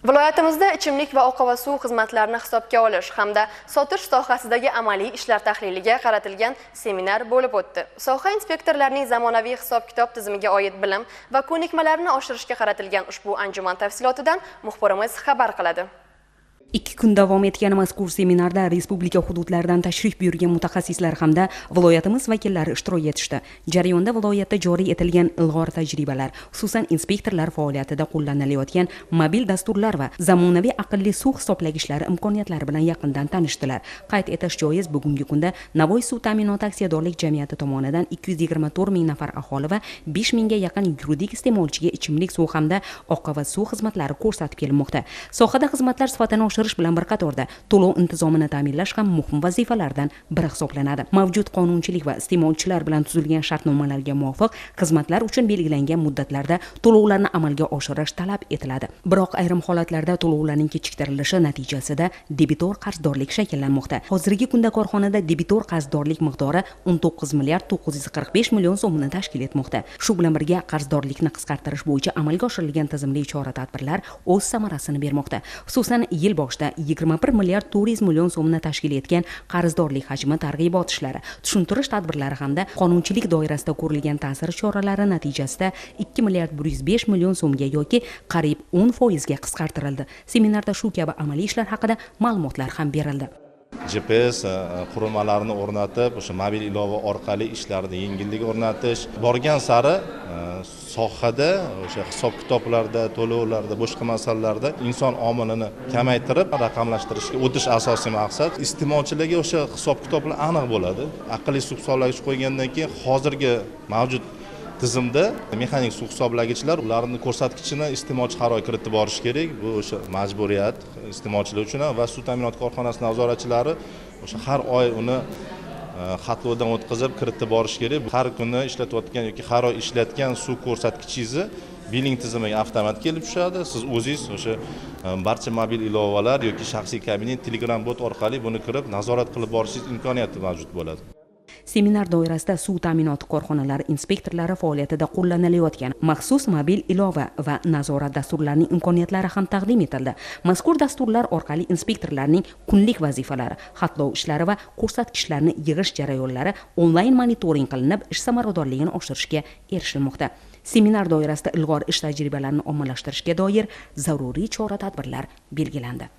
Viloyatimizda ichimlik va oqova suv xizmatlarini hisobga olish hamda sotish sohasidagi amaliy ishlar tahliliga qaratilgan seminar bo'lib o'tdi. Soha inspektorlarining zamonaviy hisob-kitob tizimiga oid bilim va ko'nikmalarini oshirishga qaratilgan ushbu anjuman tafsilotidan muxbirimiz xabar qiladi. 2 kun davom etgan mazkur seminarda respublika hududlaridan tashrif buyurgan mutaxassislar hamda viloyatimiz vakillari ishtirok etishdi. Jarayonda viloyatda joriy etilgan ilg'or tajribalar, xususan inspektorlar faoliyatida qo'llanilayotgan mobil dasturlar va zamonaviy aqlli suv hisoblagichlari imkoniyatlari bilan yaqindan tanishdilar. Qayd etish joiz, bugungi kunda Navoiy suv ta'minoti aksiyadorlik jamiyati tomonidan 224 ming nafar aholi va 5 mingga yaqin yuridik iste'molchiga ichimlik suv hamda oqova suv xizmatlari ko'rsatib kelinmoqda. Sohada xizmatlar sifatini oshirish bilan bir qatorda to'lov intizomini ta'minlash ham muhim vazifalardan biri hisoblanadi. Mavjud qonunchilik va iste'molchilar bilan tuzilgan shartnomalarga muvofiq xizmatlar uchun belgilangan muddatlarda to'lovlarni amalga oshirish talab etiladi. Biroq ayrim holatlarda to'lovlarning kechiktirilishi natijasida debitor qarzdorlik shakllanmoqda. Hozirgi kunda korxonada debitor qarzdorlik miqdori 19 milliard 945 million so'mni tashkil etmoqda. Shu bilan birga qarzdorlikni qisqartirish bo'yicha amalga oshirilgan tizimli chora-tadbirlar o'z samarasini bermoqda. Xususan yil boshida 21 milliard 400 million so'mni tashkil etgan qarzdorlik hajmi targ'ibot ishlari, tushuntirish tadbirlari hamda qonunchilik doirasida ko'rilgan ta'sir choralari natijasida 2 milliard 105 million so'mga yoki qariyb 10% ga qisqartirildi. Seminarda shu kabi amaliy ishlar haqida ma'lumotlar ham berildi. GPS qurilmalarini o'rnatib, o'sha mobil ilova orqali ishlarni yengillik o'rnatish, borgan sari sohada o'sha hisob-kitoblarda, to'lovlarda, boshqa masalalarda inson omilini kamaytirib, raqamlashtirishga o'tish asosiy maqsad. Iste'molchilarga o'sha hisob-kitoblar aniq bo'ladi. Aqlli suv hisoblagich qo'ygandan keyin hozirgi mavjud tizimda mexanik suv hisoblagichlar ularning ko'rsatkichini iste'molchi har oy kiritib borish kerak. Bu o'sha majburiyat iste'molchilar uchun va suv ta'minot korxonasi nazoratchilari o'sha har oy uni xatlovdan o'tkazib kiritib borish kerak. Har kuni ishlatayotgan yoki har oy ishlatgan suv ko'rsatkichingizni biling tizimiga avtomat kelib tushadi. Siz o'zingiz o'sha barcha mobil ilovalar yoki shaxsiy kabinet Telegram bot orqali buni kirib nazorat qilib borishingiz imkoniyati mavjud bo'ladi. Seminar doirasida suv ta'minoti korxonalari inspektorlari faoliyatida qo'llanilayotgan maxsus mobil ilova va nazorat dasturlarining imkoniyatlari ham taqdim etildi. Mazkur dasturlar orqali inspektorlarning kunlik vazifalari, xatlov ishlari va ko'rsatkichlarni yig'ish jarayonlari onlayn monitoring qilinib, ish samaradorligini oshirishga erishilmoqda. Seminar doirasida ilg'or ish tajribalarini ommalashtirishga doir zaruriy chora-tadbirlar belgilandi.